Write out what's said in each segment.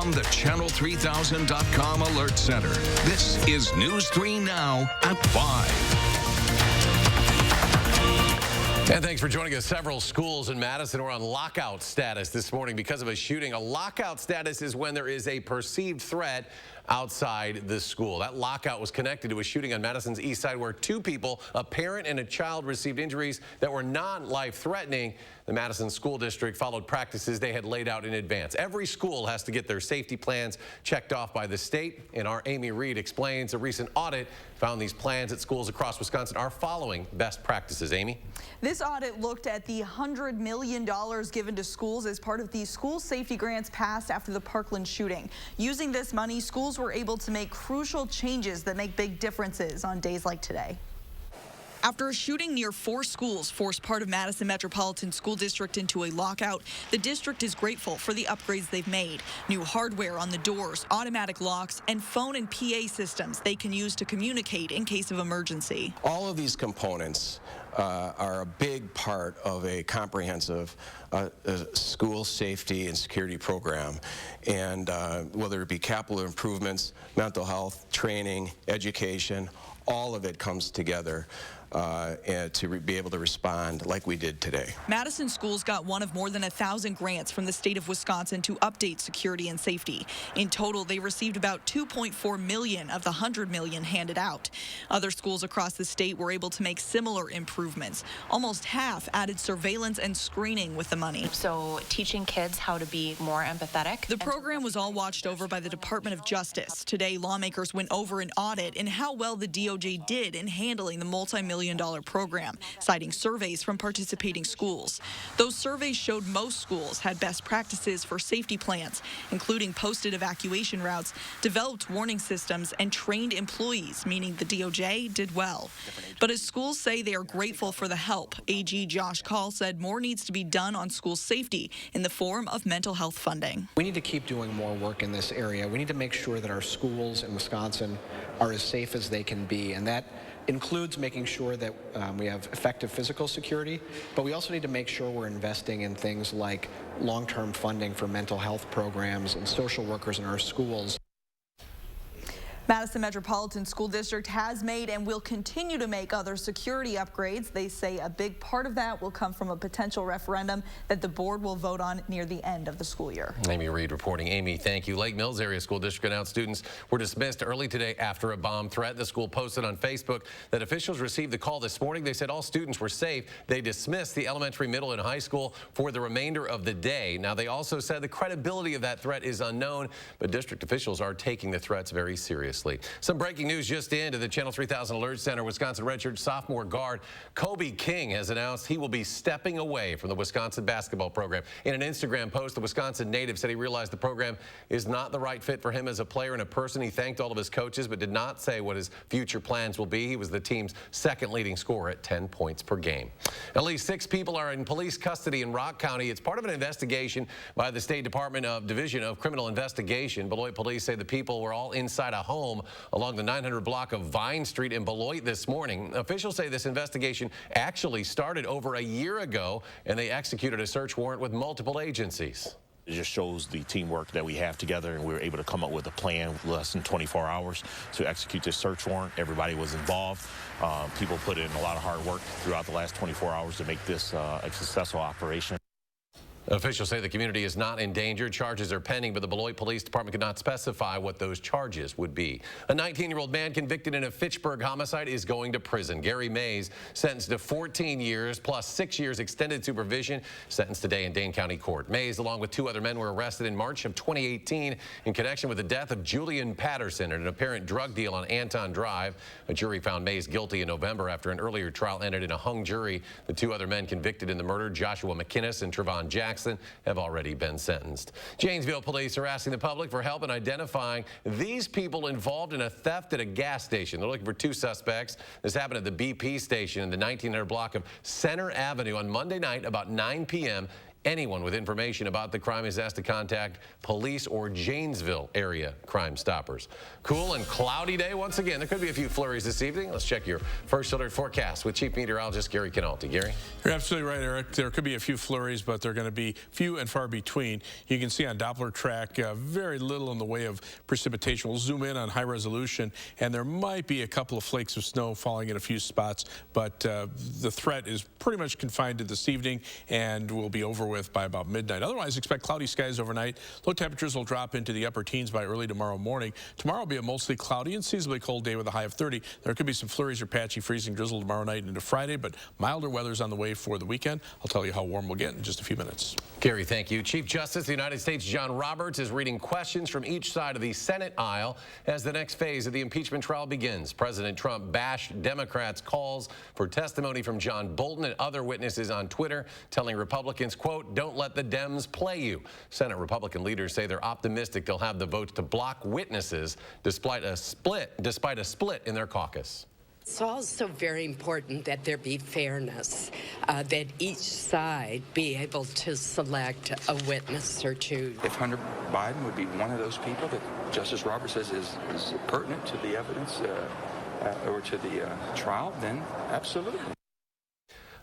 From the Channel3000.com Alert Center, this is News 3 Now at 5. And thanks for joining us. Several schools in Madison are on lockout status this morning because of a shooting. A lockout status is when there is a perceived threat outside the school. That lockout was connected to a shooting on Madison's east side where two people, a parent and a child, received injuries that were non-life-threatening. The Madison School District followed practices they had laid out in advance. Every school has to get their safety plans checked off by the state, and our Amy Reed explains a recent audit found these plans at schools across Wisconsin are following best practices. Amy? This audit looked at the $100 million given to schools as part of the school safety grants passed after the Parkland shooting. Using this money, schools were able to make crucial changes that make big differences on days like today. After a shooting near 4 schools forced part of Madison Metropolitan School District into a lockout, the district is grateful for the upgrades they've made. New hardware on the doors, automatic locks, and phone and PA systems they can use to communicate in case of emergency. All of these components are a big part of a comprehensive school safety and security program. And whether it be capital improvements, mental health, training, education, all of it comes together and to be able to respond like we did today. Madison schools got one of more than 1,000 grants from the state of Wisconsin to update security and safety. In total, they received about $2.4 million of the $100 million handed out. Other schools across the state were able to make similar improvements. Almost half added surveillance and screening with the money. So teaching kids how to be more empathetic. The program was all watched over by the Department of Justice. Today, lawmakers went over an audit in how well the DOJ did in handling the multi-million-dollar program, citing surveys from participating schools. Those surveys showed most schools had best practices for safety plans, including posted evacuation routes, developed warning systems, and trained employees, meaning the DOJ did well. But as schools say they are grateful for the help, AG Josh Call said more needs to be done on school safety in the form of mental health funding. We need to keep doing more work in this area. We need to make sure that our schools in Wisconsin are as safe as they can be, and that includes making sure that we have effective physical security, but we also need to make sure we're investing in things like long-term funding for mental health programs and social workers in our schools. Madison Metropolitan School District has made and will continue to make other security upgrades. They say a big part of that will come from a potential referendum that the board will vote on near the end of the school year. Amy Reed reporting. Amy, thank you. Lake Mills Area School District announced students were dismissed early today after a bomb threat. The school posted on Facebook that officials received the call this morning. They said all students were safe. They dismissed the elementary, middle, and high school for the remainder of the day. Now, they also said the credibility of that threat is unknown, but district officials are taking the threats very seriously. Some breaking news just into the Channel 3000 Alert Center. Wisconsin redshirt sophomore guard Kobe King has announced he will be stepping away from the Wisconsin basketball program. In an Instagram post, the Wisconsin native said he realized the program is not the right fit for him as a player and a person. He thanked all of his coaches, but did not say what his future plans will be. He was the team's second leading scorer at 10 points per game. At least 6 people are in police custody in Rock County. It's part of an investigation by the State Department of Division of Criminal Investigation. Beloit police say the people were all inside a home along the 900 block of Vine Street in Beloit this morning. Officials say this investigation actually started over a year ago, and they executed a search warrant with multiple agencies. It just shows the teamwork that we have together, and we were able to come up with a plan with less than 24 hours to execute this search warrant. Everybody was involved. People put in a lot of hard work throughout the last 24 hours to make this a successful operation. Officials say the community is not in danger. Charges are pending, but the Beloit Police Department could not specify what those charges would be. A 19-year-old man convicted in a Fitchburg homicide is going to prison. Gary Mays sentenced to 14 years plus 6 years extended supervision, sentenced today in Dane County Court. Mays, along with 2 other men, were arrested in March of 2018 in connection with the death of Julian Patterson and an apparent drug deal on Anton Drive. A jury found Mays guilty in November after an earlier trial ended in a hung jury. The 2 other men convicted in the murder, Joshua McInnes and Trevon Jackson, have already been sentenced. Janesville police are asking the public for help in identifying these people involved in a theft at a gas station. They're looking for 2 suspects. This happened at the BP station in the 1900 block of Center Avenue on Monday night about 9 p.m. Anyone with information about the crime is asked to contact police or Janesville area Crime Stoppers. Cool and cloudy day once again. There could be a few flurries this evening. Let's check your first alert forecast with Chief Meteorologist Gary Canalti. Gary? You're absolutely right, Eric. There could be a few flurries, but they're going to be few and far between. You can see on Doppler track very little in the way of precipitation. We'll zoom in on high resolution, and there might be a couple of flakes of snow falling in a few spots, but the threat is pretty much confined to this evening and will be over with by about midnight. Otherwise, expect cloudy skies overnight. Low temperatures will drop into the upper teens by early tomorrow morning. Tomorrow will be a mostly cloudy and seasonably cold day with a high of 30. There could be some flurries or patchy freezing drizzle tomorrow night into Friday, but milder weather's on the way for the weekend. I'll tell you how warm we'll get in just a few minutes. Gary, thank you. Chief Justice of the United States John Roberts is reading questions from each side of the Senate aisle as the next phase of the impeachment trial begins. President Trump bashed Democrats' calls for testimony from John Bolton and other witnesses on Twitter, telling Republicans, quote, "Don't let the Dems play you." Senate Republican leaders say they're optimistic they'll have the votes to block witnesses despite a split in their caucus. It's also very important that there be fairness, that each side be able to select a witness or two. If Hunter Biden would be one of those people that Justice Roberts says is pertinent to the evidence or to the trial, then absolutely.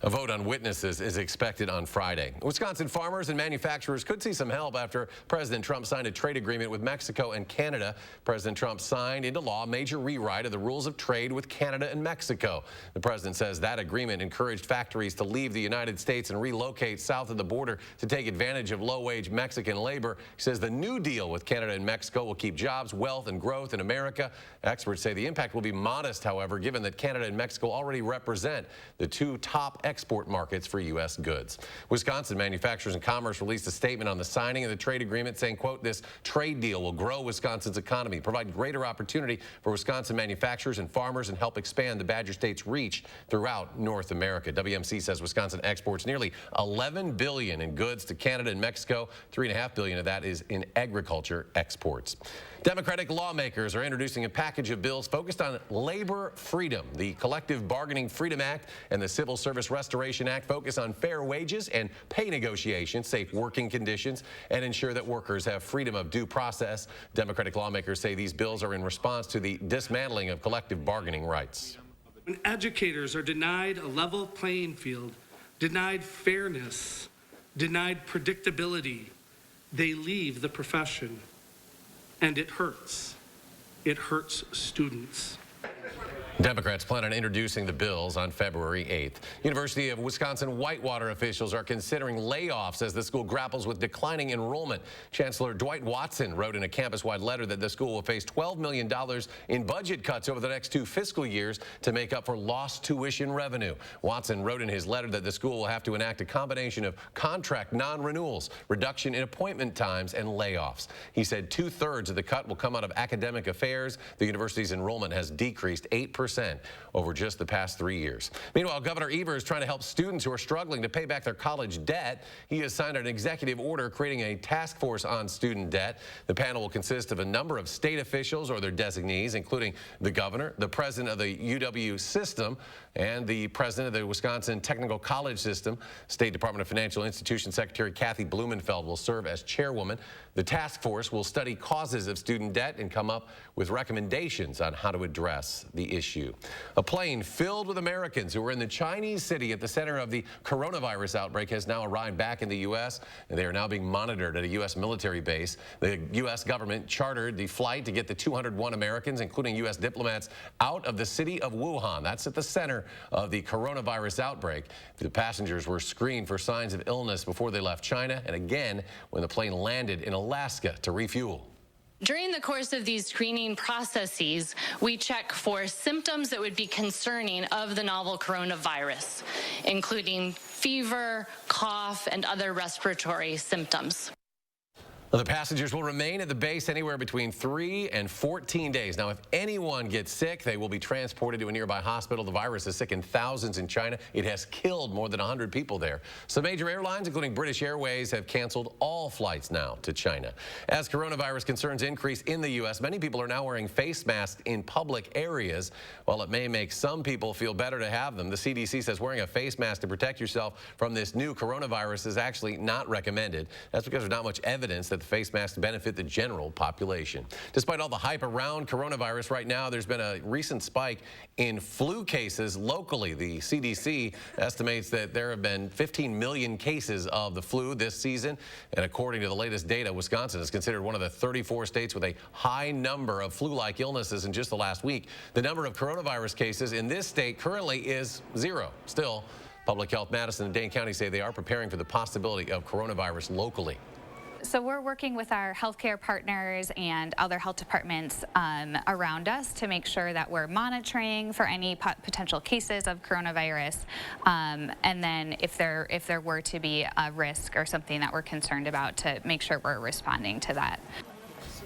A vote on witnesses is expected on Friday. Wisconsin farmers and manufacturers could see some help after President Trump signed a trade agreement with Mexico and Canada. President Trump signed into law a major rewrite of the rules of trade with Canada and Mexico. The president says that agreement encouraged factories to leave the United States and relocate south of the border to take advantage of low-wage Mexican labor. He says the new deal with Canada and Mexico will keep jobs, wealth, and growth in America. Experts say the impact will be modest, however, given that Canada and Mexico already represent the two top export markets for U.S. goods. Wisconsin Manufacturers and Commerce released a statement on the signing of the trade agreement saying, quote, "This trade deal will grow Wisconsin's economy, provide greater opportunity for Wisconsin manufacturers and farmers, and help expand the Badger State's reach throughout North America." WMC says Wisconsin exports nearly $11 billion in goods to Canada and Mexico. $3.5 billion of that is in agriculture exports. Democratic lawmakers are introducing a package of bills focused on labor freedom. The Collective Bargaining Freedom Act and the Civil Service Restoration Act focus on fair wages and pay negotiations, safe working conditions, and ensure that workers have freedom of due process. Democratic lawmakers say these bills are in response to the dismantling of collective bargaining rights. When educators are denied a level playing field, denied fairness, denied predictability, they leave the profession. And it hurts. It hurts students. Democrats plan on introducing the bills on February 8th. University of Wisconsin Whitewater officials are considering layoffs as the school grapples with declining enrollment. Chancellor Dwight Watson wrote in a campus-wide letter that the school will face $12 million in budget cuts over the next 2 fiscal years to make up for lost tuition revenue. Watson wrote in his letter that the school will have to enact a combination of contract non-renewals, reduction in appointment times, and layoffs. He said 2/3 of the cut will come out of academic affairs. The university's enrollment has decreased 8% over just the past 3 years. Meanwhile, Governor Evers is trying to help students who are struggling to pay back their college debt. He has signed an executive order creating a task force on student debt. The panel will consist of a number of state officials or their designees, including the governor, the president of the UW system, and the president of the Wisconsin Technical College system. State Department of Financial Institutions Secretary Kathy Blumenfeld will serve as chairwoman. The task force will study causes of student debt and come up with recommendations on how to address the issue. A plane filled with Americans who were in the Chinese city at the center of the coronavirus outbreak has now arrived back in the U.S., and they are now being monitored at a U.S. military base. The U.S. government chartered the flight to get the 201 Americans, including U.S. diplomats, out of the city of Wuhan. That's at the center of the coronavirus outbreak. The passengers were screened for signs of illness before they left China, and again when the plane landed in Alaska to refuel. During the course of these screening processes, we check for symptoms that would be concerning of the novel coronavirus, including fever, cough, and other respiratory symptoms. Well, the passengers will remain at the base anywhere between 3 and 14 days. Now, if anyone gets sick, they will be transported to a nearby hospital. The virus has sickened thousands in China. It has killed more than 100 people there. Some major airlines, including British Airways, have canceled all flights now to China. As coronavirus concerns increase in the U.S., many people are now wearing face masks in public areas. While it may make some people feel better to have them, the CDC says wearing a face mask to protect yourself from this new coronavirus is actually not recommended. That's because there's not much evidence that the face masks benefit the general population. Despite all the hype around coronavirus right now, there's been a recent spike in flu cases locally. The CDC estimates that there have been 15 million cases of the flu this season. And according to the latest data, Wisconsin is considered one of the 34 states with a high number of flu-like illnesses in just the last week. The number of coronavirus cases in this state currently is 0. Still, Public Health Madison and Dane County say they are preparing for the possibility of coronavirus locally. So we're working with our healthcare partners and other health departments around us to make sure that we're monitoring for any potential cases of coronavirus. And then if there were to be a risk or something that we're concerned about, to make sure we're responding to that.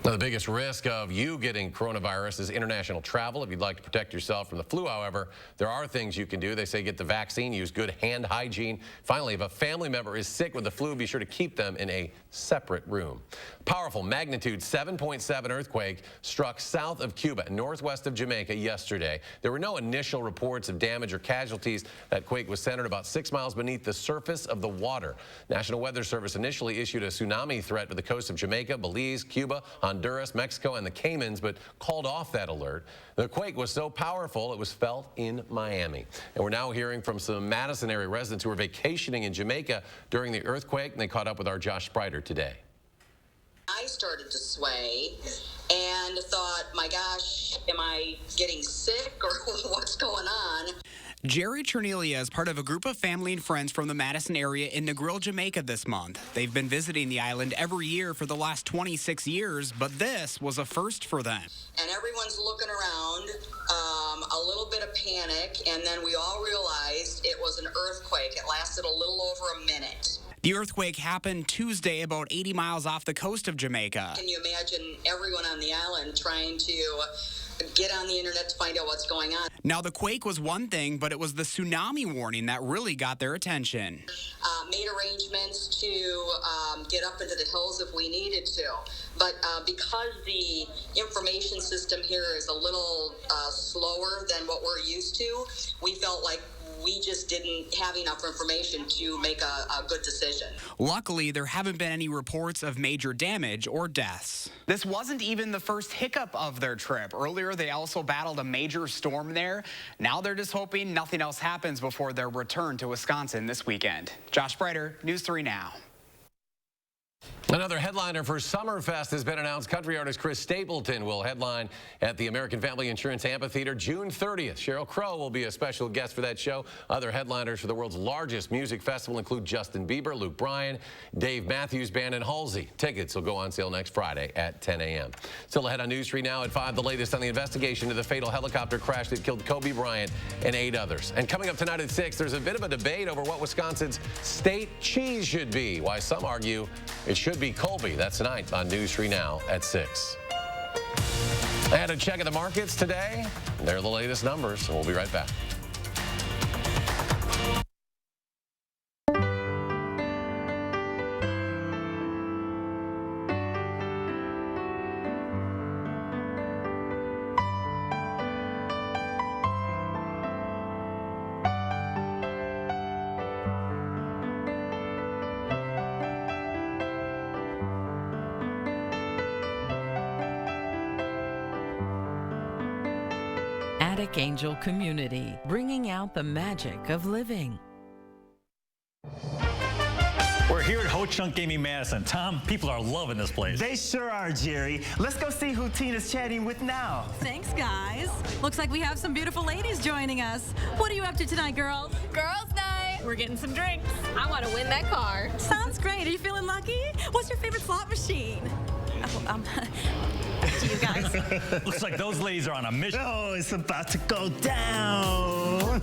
Now, the biggest risk of you getting coronavirus is international travel. If you'd like to protect yourself from the flu, however, there are things you can do. They say get the vaccine, use good hand hygiene. Finally, if a family member is sick with the flu, be sure to keep them in a separate room. Powerful magnitude 7.7 earthquake struck south of Cuba and northwest of Jamaica yesterday. There were no initial reports of damage or casualties. That quake was centered about 6 miles beneath the surface of the water. National Weather Service initially issued a tsunami threat to the coast of Jamaica, Belize, Cuba, Honduras, Mexico, and the Caymans, but called off that alert. The quake was so powerful it was felt in Miami. And we're now hearing from some Madison area residents who were vacationing in Jamaica during the earthquake, and they caught up with our Josh Sprider today. I started to sway and thought, my gosh, am I getting sick or what's going on? Jerry Chernelia is part of a group of family and friends from the Madison area in Negril, Jamaica this month. They've been visiting the island every year for the last 26 years, but this was a first for them. And everyone's looking around, a little bit of panic, and then we all realized it was an earthquake. It lasted a little over a minute. The earthquake happened Tuesday about 80 miles off the coast of Jamaica. Can you imagine everyone on the island trying to get on the internet to find out what's going on? Now, the quake was one thing, but it was the tsunami warning that really got their attention. Made arrangements to get up into the hills if we needed to. But because the information system here is a little slower than what we're used to, we felt like we just didn't have enough information to make a good decision. Luckily, there haven't been any reports of major damage or deaths. This wasn't even the first hiccup of their trip. Earlier, they also battled a major storm there. Now they're just hoping nothing else happens before their return to Wisconsin this weekend. Josh Sprider, News 3 Now. Another headliner for Summerfest has been announced. Country artist Chris Stapleton will headline at the American Family Insurance Amphitheater June 30th. Sheryl Crow will be a special guest for that show. Other headliners for the world's largest music festival include Justin Bieber, Luke Bryan, Dave Matthews Band, and Halsey. Tickets will go on sale next Friday at 10 a.m. Still ahead on News 3 Now at 5, the latest on the investigation of the fatal helicopter crash that killed Kobe Bryant and 8 others. And coming up tonight at 6, there's a bit of a debate over what Wisconsin's state cheese should be. Why some argue it should be Colby. That's tonight on News 3 Now at 6. I had a check of the markets today. They're the latest numbers. We'll be right back. Angel Community, bringing out the magic of living. We're here at Ho Chunk Gaming Madison. Tom, people are loving this place. They sure are, Jerry. Let's go see who Tina's chatting with now. Thanks, guys. Looks like we have some beautiful ladies joining us. What are you up to tonight, girls? Girls' night. We're getting some drinks. I want to win that car. Sounds great. Are you feeling lucky? What's your favorite slot machine? Oh, to you guys. Looks like those ladies are on a mission. Oh, it's about to go down.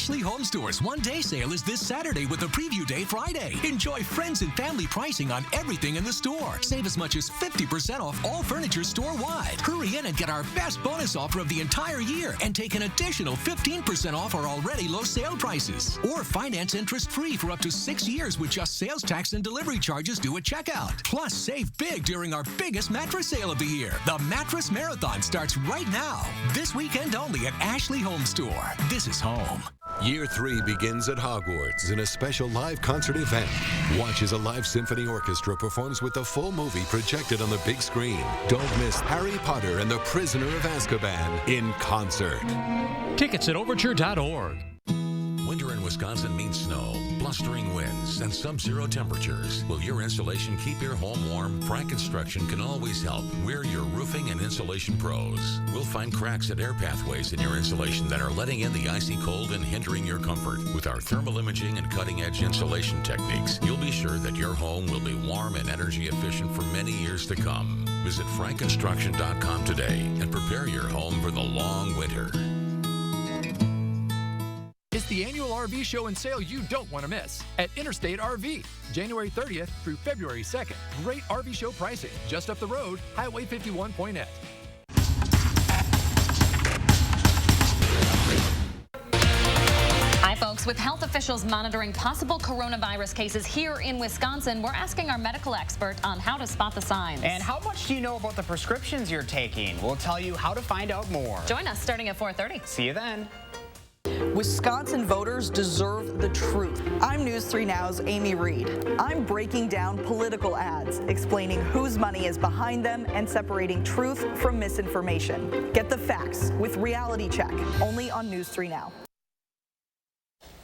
Ashley Home Store's one-day sale is this Saturday with a preview day Friday. Enjoy friends and family pricing on everything in the store. Save as much as 50% off all furniture store-wide. Hurry in and get our best bonus offer of the entire year and take an additional 15% off our already low sale prices. Or finance interest-free for up to 6 years with just sales tax and delivery charges due at checkout. Plus, save big during our biggest mattress sale of the year. The Mattress Marathon starts right now. This weekend only at Ashley Home Store. This is home. Year 3 begins at Hogwarts in a special live concert event. Watch as a live symphony orchestra performs with the full movie projected on the big screen. Don't miss Harry Potter and the Prisoner of Azkaban in concert. Tickets at overture.org. Winter in Wisconsin means snow, blustering winds, and sub-zero temperatures. Will your insulation keep your home warm? Frank Construction can always help. We're your roofing and insulation pros. We'll find cracks and air pathways in your insulation that are letting in the icy cold and hindering your comfort. With our thermal imaging and cutting-edge insulation techniques, you'll be sure that your home will be warm and energy efficient for many years to come. Visit frankconstruction.com today and prepare your home for the long winter. It's the annual RV show and sale you don't want to miss at Interstate RV, January 30th through February 2nd. Great RV show pricing just up the road, Highway 51.net. Hi, folks. With health officials monitoring possible coronavirus cases here in Wisconsin, we're asking our medical expert on how to spot the signs. And how much do you know about the prescriptions you're taking? We'll tell you how to find out more. Join us starting at 4:30. See you then. Wisconsin voters deserve the truth. I'm News 3 Now's Amy Reed. I'm breaking down political ads, explaining whose money is behind them and separating truth from misinformation. Get the facts with Reality Check, only on News 3 Now.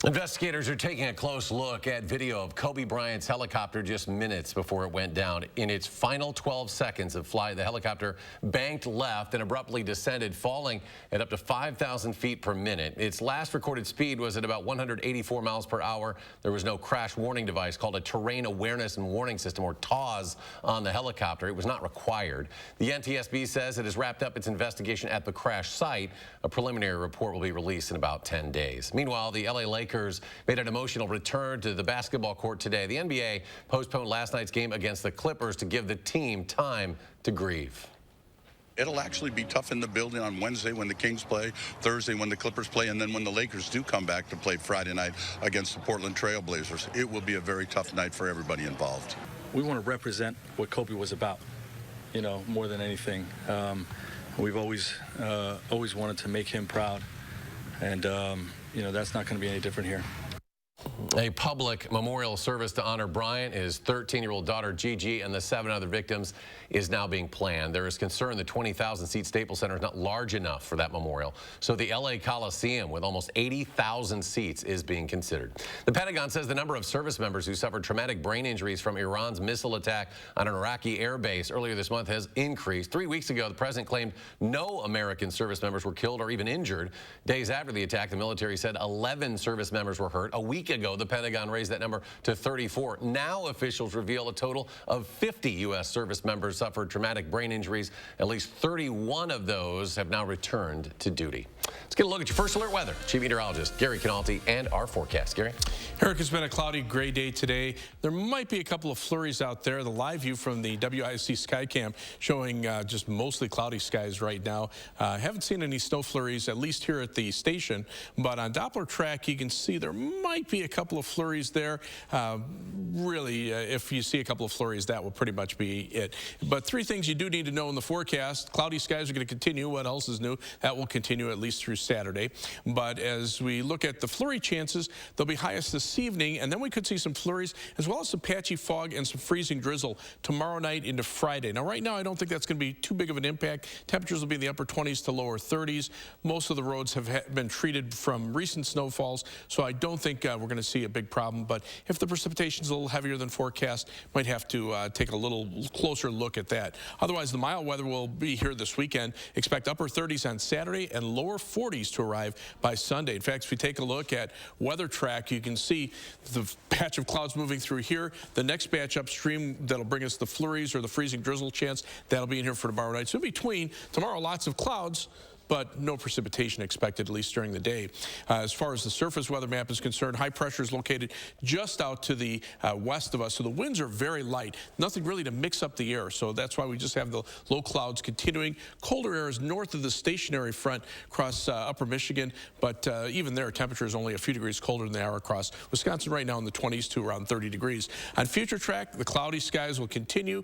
Investigators are taking a close look at video of Kobe Bryant's helicopter just minutes before it went down. In its final 12 seconds of flight, the helicopter banked left and abruptly descended, falling at up to 5,000 feet per minute. Its last recorded speed was at about 184 miles per hour. There was no crash warning device called a Terrain Awareness and Warning System, or TAWS, on the helicopter. It was not required. The NTSB says it has wrapped up its investigation at the crash site. A preliminary report will be released in about 10 days. Meanwhile, the LA Lakers made an emotional return to the basketball court today. The NBA postponed last night's game against the Clippers to give the team time to grieve. It'll actually be tough in the building on Wednesday when the Kings play, Thursday when the Clippers play, and then when the Lakers do come back to play Friday night against the Portland Trail Blazers. It will be a very tough night for everybody involved. We want to represent what Kobe was about, you know, more than anything. We've always wanted to make him proud, and you know, that's not going to be any different here. A public memorial service to honor Bryant, his 13-year-old daughter Gigi, and the 7 other victims is now being planned. There is concern the 20,000-seat Staples Center is not large enough for that memorial, so the LA Coliseum, with almost 80,000 seats, is being considered. The Pentagon says the number of service members who suffered traumatic brain injuries from Iran's missile attack on an Iraqi air base earlier this month has increased. 3 weeks ago, the president claimed no American service members were killed or even injured. Days after the attack, the military said 11 service members were hurt. A week ago, the Pentagon raised that number to 34. Now officials reveal a total of 50 U.S. service members suffered traumatic brain injuries. At least 31 of those have now returned to duty. Let's get a look at your first alert weather. Chief Meteorologist Gary Canalti and our forecast. Gary? Eric, it's been a cloudy, gray day today. There might be a couple of flurries out there. The live view from the WIC Skycam showing just mostly cloudy skies right now. Haven't seen any snow flurries, at least here at the station. But on Doppler track, you can see there might be a couple of flurries there. Really, if you see a couple of flurries, that will pretty much be it. But 3 things you do need to know in the forecast. Cloudy skies are going to continue. What else is new? That will continue at least through Saturday. But as we look at the flurry chances, they'll be highest this evening, and then we could see some flurries as well as some patchy fog and some freezing drizzle tomorrow night into Friday. Now, right now, I don't think that's going to be too big of an impact. Temperatures will be in the upper 20s to lower 30s. Most of the roads have been treated from recent snowfalls, so I don't think we're going to see a big problem. But if the precipitation's a little heavier than forecast, might have to take a little closer look at that. Otherwise, the mild weather will be here this weekend. Expect upper 30s on Saturday and lower 40s to arrive by Sunday. In fact, if we take a look at weather track, you can see the patch of clouds moving through here. The next batch upstream that'll bring us the flurries or the freezing drizzle chance, that'll be in here for tomorrow night. So in between, tomorrow lots of clouds, but no precipitation expected, at least during the day. As far as the surface weather map is concerned, high pressure is located just out to the west of us, so the winds are very light. Nothing really to mix up the air, so that's why we just have the low clouds continuing. Colder air is north of the stationary front across upper Michigan, but even there, temperature is only a few degrees colder than they are across Wisconsin right now in the 20s to around 30 degrees. On future track, the cloudy skies will continue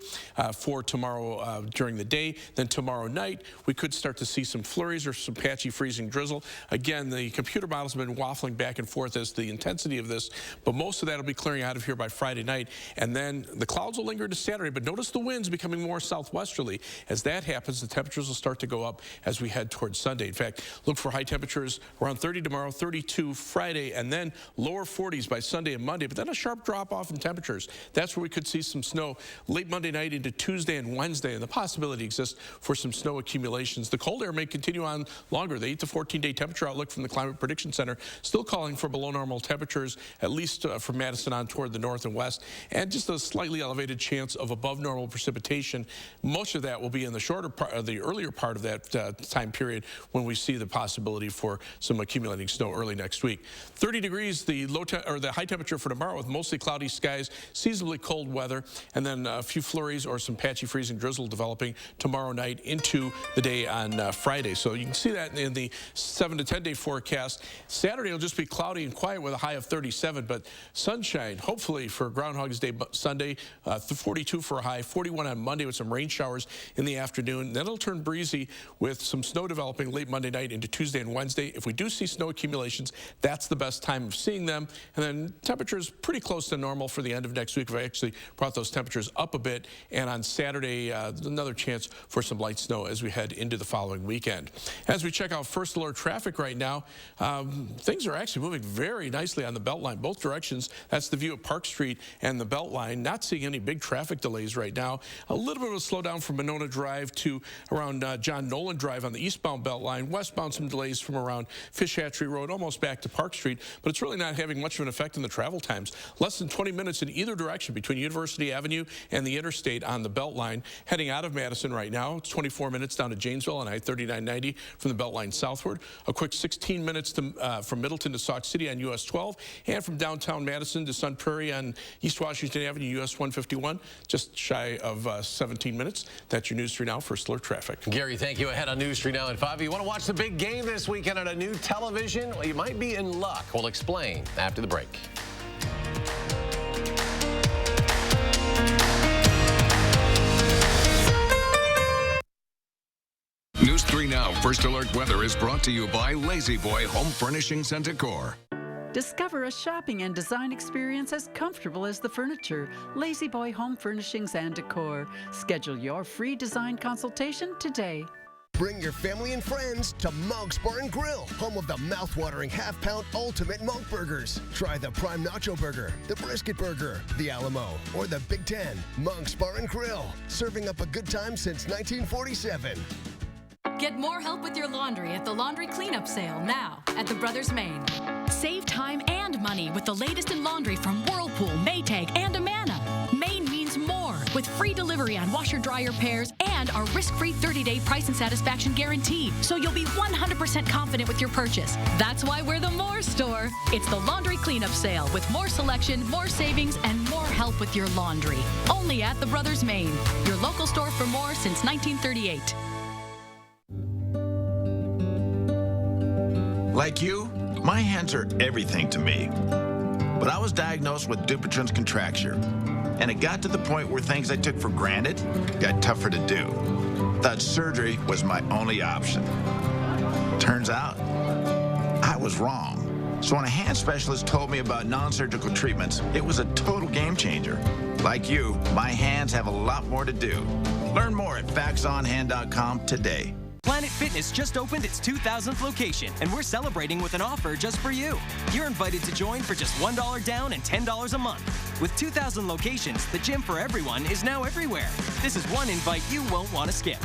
for tomorrow during the day. Then tomorrow night, we could start to see some flurries or some patchy freezing drizzle. Again, the computer models have been waffling back and forth as the intensity of this, but most of that will be clearing out of here by Friday night. And then the clouds will linger into Saturday, but notice the winds becoming more southwesterly. As that happens, the temperatures will start to go up as we head towards Sunday. In fact, look for high temperatures around 30 tomorrow, 32 Friday, and then lower 40s by Sunday and Monday, but then a sharp drop off in temperatures. That's where we could see some snow late Monday night into Tuesday and Wednesday, and the possibility exists for some snow accumulations. The cold air may continue on longer. The 8 to 14-day temperature outlook from the Climate Prediction Center still calling for below normal temperatures, at least from Madison on toward the north and west, and just a slightly elevated chance of above normal precipitation. Most of that will be in the shorter part, the earlier part of that time period when we see the possibility for some accumulating snow early next week. 30 degrees, the high temperature for tomorrow with mostly cloudy skies, seasonably cold weather, and then a few flurries or some patchy freezing drizzle developing tomorrow night into the day on Friday. So you can see that in the 7 to 10 day forecast. Saturday will just be cloudy and quiet with a high of 37, but sunshine hopefully for Groundhog's Day Sunday, 42 for a high, 41 on Monday with some rain showers in the afternoon. Then it'll turn breezy with some snow developing late Monday night into Tuesday and Wednesday. If we do see snow accumulations, that's the best time of seeing them. And then temperatures pretty close to normal for the end of next week. We've actually brought those temperatures up a bit. And on Saturday, another chance for some light snow as we head into the following weekend. As we check out first alert traffic right now, things are actually moving very nicely on the Beltline, both directions. That's the view of Park Street and the Beltline. Not seeing any big traffic delays right now. A little bit of a slowdown from Monona Drive to around John Nolan Drive on the eastbound Beltline. Westbound, some delays from around Fish Hatchery Road almost back to Park Street, but it's really not having much of an effect in the travel times. Less than 20 minutes in either direction between University Avenue and the interstate on the Beltline. Heading out of Madison right now, it's 24 minutes down to Janesville on I-3990 from the Beltline southward. A quick 16 minutes to, from Middleton to Sauk City on US 12, and from downtown Madison to Sun Prairie on East Washington Avenue, US 151, just shy of 17 minutes. That's your News 3 Now First Alert traffic. Gary, thank you. Ahead on News 3 Now at 5. You want to watch the big game this weekend on a new television? Well, you might be in luck. We'll explain after the break. News 3 Now First Alert Weather is brought to you by Lazy Boy Home Furnishings and Decor. Discover a shopping and design experience as comfortable as the furniture. Lazy Boy Home Furnishings and Decor. Schedule your free design consultation today. Bring your family and friends to Monk's Bar and Grill, home of the mouth-watering half-pound ultimate Monk burgers. Try the Prime Nacho Burger, the Brisket Burger, the Alamo, or the Big Ten. Monk's Bar and Grill, serving up a good time since 1947. Get more help with your laundry at the laundry cleanup sale now at the Brothers Maine. Save time and money with the latest in laundry from Whirlpool, Maytag, and Amana. Maine means more with free delivery on washer-dryer pairs and our risk-free 30-day price and satisfaction guarantee, so you'll be 100% confident with your purchase. That's why we're the More Store. It's the laundry cleanup sale with more selection, more savings, and more help with your laundry. Only at the Brothers Maine, your local store for more since 1938. Like you, my hands are everything to me. But I was diagnosed with Dupuytren's contracture, and it got to the point where things I took for granted got tougher to do. Thought surgery was my only option. Turns out, I was wrong. So when a hand specialist told me about non-surgical treatments, it was a total game changer. Like you, my hands have a lot more to do. Learn more at faxonhand.com today. Planet Fitness just opened its 2000th location, and we're celebrating with an offer just for you. You're invited to join for just $1 down and $10 a month. With 2,000 locations, the gym for everyone is now everywhere. This is one invite you won't want to skip.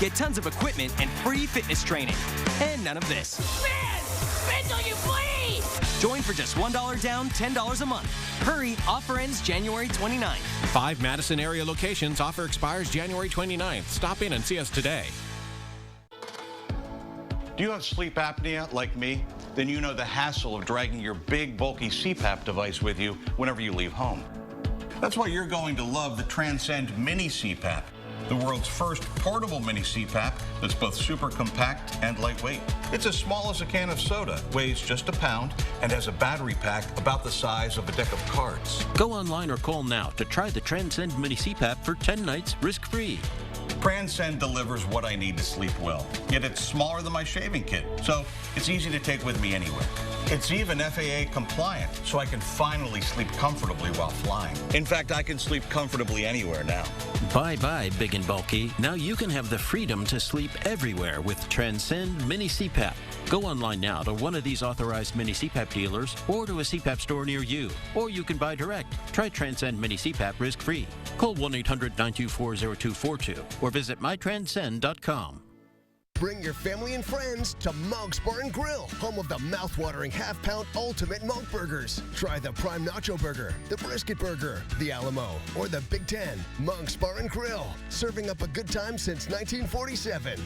Get tons of equipment and free fitness training. And none of this. Man! Spin till you bleed! Join for just $1 down, $10 a month. Hurry, offer ends January 29th. 5 Madison area locations. Offer expires January 29th. Stop in and see us today. Do you have sleep apnea like me? Then you know the hassle of dragging your big, bulky CPAP device with you whenever you leave home. That's why you're going to love the Transcend Mini CPAP, the world's first portable mini CPAP that's both super compact and lightweight. It's as small as a can of soda, weighs just a pound, and has a battery pack about the size of a deck of cards. Go online or call now to try the Transcend Mini CPAP for 10 nights risk-free. Transcend delivers what I need to sleep well, yet it's smaller than my shaving kit, so it's easy to take with me anywhere. It's even FAA compliant, so I can finally sleep comfortably while flying. In fact, I can sleep comfortably anywhere now. Bye-bye, big and bulky. Now you can have the freedom to sleep everywhere with Transcend Mini CPAP. Go online now to one of these authorized mini CPAP dealers or to a CPAP store near you. Or you can buy direct. Try Transcend Mini CPAP risk-free. Call 1-800-924-0242 or visit mytranscend.com. Bring your family and friends to Monk's Bar and Grill, home of the mouth-watering half-pound ultimate Monk burgers. Try the Prime Nacho Burger, the Brisket Burger, the Alamo, or the Big Ten. Monk's Bar and Grill, serving up a good time since 1947.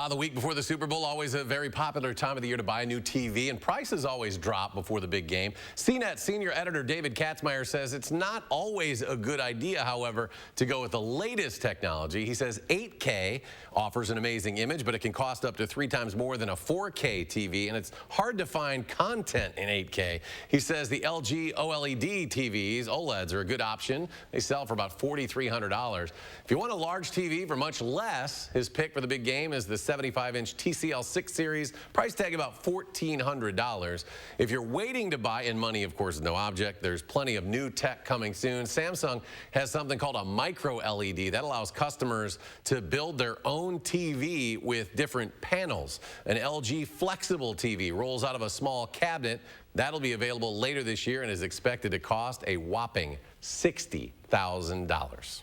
The week before the Super Bowl, always a very popular time of the year to buy a new TV, and prices always drop before the big game. CNET senior editor David Katzmeyer says it's not always a good idea, however, to go with the latest technology. He says 8K offers an amazing image, but it can cost up to 3 times more than a 4K TV, and it's hard to find content in 8K. He says the LG OLED TVs, OLEDs, are a good option. They sell for about $4,300. If you want a large TV for much less, his pick for the big game is the 75-inch TCL 6 Series, price tag about $1,400. If you're waiting to buy, and money, of course, is no object, there's plenty of new tech coming soon. Samsung has something called a micro LED that allows customers to build their own TV with different panels. An LG flexible TV rolls out of a small cabinet. That'll be available later this year and is expected to cost a whopping $60,000.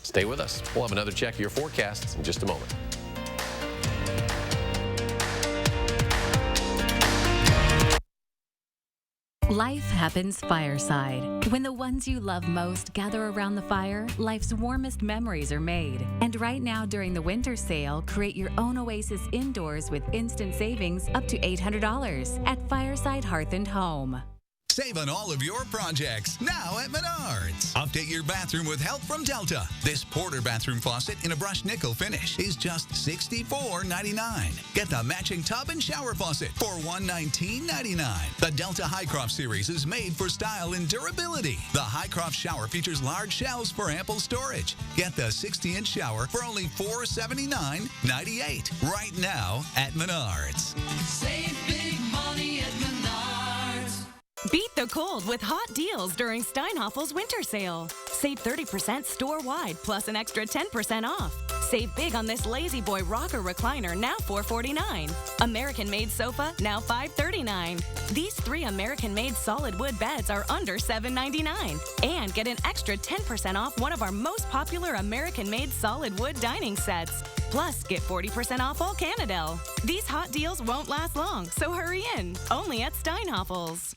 Stay with us. We'll have another check of your forecasts in just a moment. Life happens fireside. When the ones you love most gather around the fire, life's warmest memories are made. And right now during the winter sale, create your own oasis indoors with instant savings up to $800 at Fireside Hearth and Home. Save on all of your projects now at Menards. Update your bathroom with help from Delta. This Porter bathroom faucet in a brushed nickel finish is just $64.99. Get the matching tub and shower faucet for $119.99. The Delta Highcroft series is made for style and durability. The Highcroft shower features large shelves for ample storage. Get the 60-inch shower for only $479.98 right now at Menards. Save big money at Menards. Beat the cold with hot deals during Steinhaffel's winter sale. Save 30% store-wide plus an extra 10% off. Save big on this Lazy Boy rocker recliner, now $449. American-made sofa, now $539. These 3 American-made solid wood beds are under $799. And get an extra 10% off one of our most popular American-made solid wood dining sets. Plus, get 40% off all Canadel. These hot deals won't last long, so hurry in. Only at Steinhaffel's.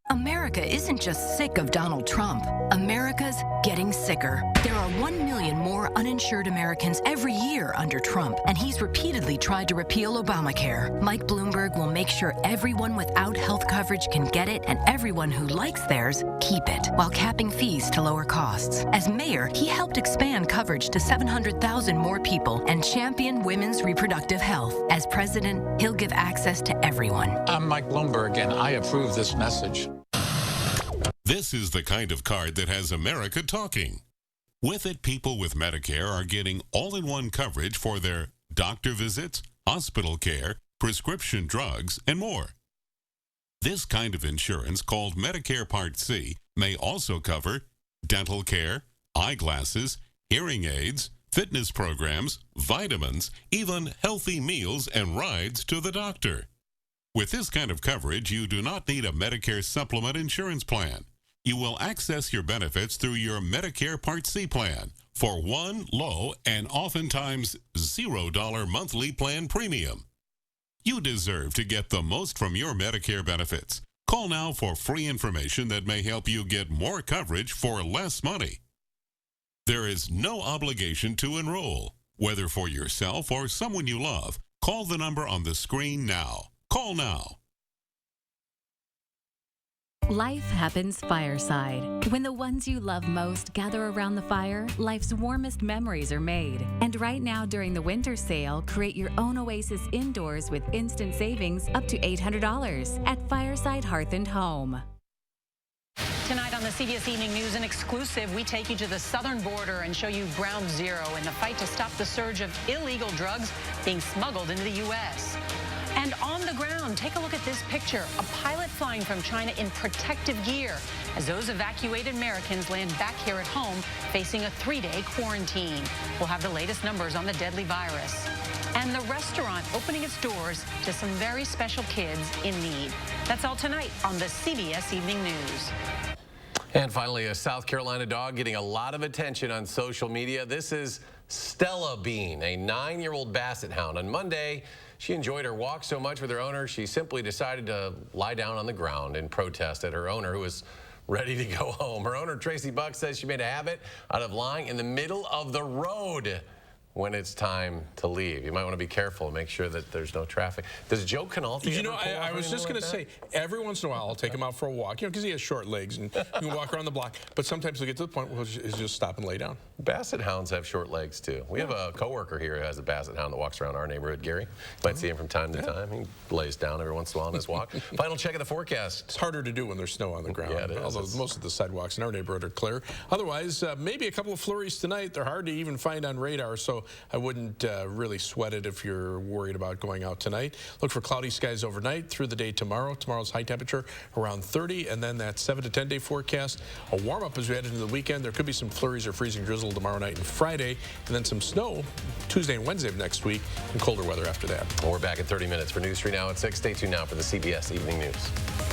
America isn't just sick of Donald Trump. America's getting sicker. There are 1 million more uninsured Americans every year under Trump, and he's repeatedly tried to repeal Obamacare. Mike Bloomberg will make sure everyone without health coverage can get it, and everyone who likes theirs, keep it, while capping fees to lower costs. As mayor, he helped expand coverage to 700,000 more people and champion women's reproductive health. As president, he'll give access to everyone. I'm Mike Bloomberg, and I approve this message. This is the kind of card that has America talking. With it, people with Medicare are getting all-in-one coverage for their doctor visits, hospital care, prescription drugs, and more. This kind of insurance, called Medicare Part C, may also cover dental care, eyeglasses, hearing aids, fitness programs, vitamins, even healthy meals and rides to the doctor. With this kind of coverage, you do not need a Medicare supplement insurance plan. You will access your benefits through your Medicare Part C plan for one low and oftentimes $0 monthly plan premium. You deserve to get the most from your Medicare benefits. Call now for free information that may help you get more coverage for less money. There is no obligation to enroll, whether for yourself or someone you love. Call the number on the screen now. Call now. Life happens fireside. When the ones you love most gather around the fire, life's warmest memories are made. And right now during the winter sale, create your own oasis indoors with instant savings up to $800 at Fireside Hearth and Home. Tonight on the CBS Evening News, an exclusive, we take you to the southern border and show you ground zero in the fight to stop the surge of illegal drugs being smuggled into the U.S. And on the ground, take a look at this picture. A pilot flying from China in protective gear as those evacuated Americans land back here at home facing a 3-day quarantine. We'll have the latest numbers on the deadly virus. And the restaurant opening its doors to some very special kids in need. That's all tonight on the CBS Evening News. And finally, a South Carolina dog getting a lot of attention on social media. This is Stella Bean, a 9-year-old basset hound. On Monday, she enjoyed her walk so much with her owner, she simply decided to lie down on the ground in protest at her owner, who was ready to go home. Her owner, Tracy Buck, says she made a habit out of lying in the middle of the road when it's time to leave. You might want to be careful and make sure that there's no traffic. Does Joe Canalti You know, I was just going to say, every once in a while I'll take him out for a walk, you know, because he has short legs and you can walk around the block. But sometimes he'll get to the point where he'll just stop and lay down. Basset hounds have short legs too. We have a coworker here who has a basset hound that walks around our neighborhood, Gary. You might see him from time to time. He lays down every once in a while on his walk. Final check of the forecast. It's harder to do when there's snow on the ground. Yeah, it is. Although most of the sidewalks in our neighborhood are clear. Otherwise, maybe a couple of flurries tonight. They're hard to even find on radar, so I wouldn't really sweat it if you're worried about going out tonight. Look for cloudy skies overnight through the day tomorrow. Tomorrow's high temperature around 30, and then that 7 to 10 day forecast. A warm up as we head into the weekend. There could be some flurries or freezing drizzle tomorrow night and Friday, and then some snow Tuesday and Wednesday of next week, and colder weather after that. We're back in 30 minutes for News 3 Now at 6. Stay tuned now for the CBS Evening News.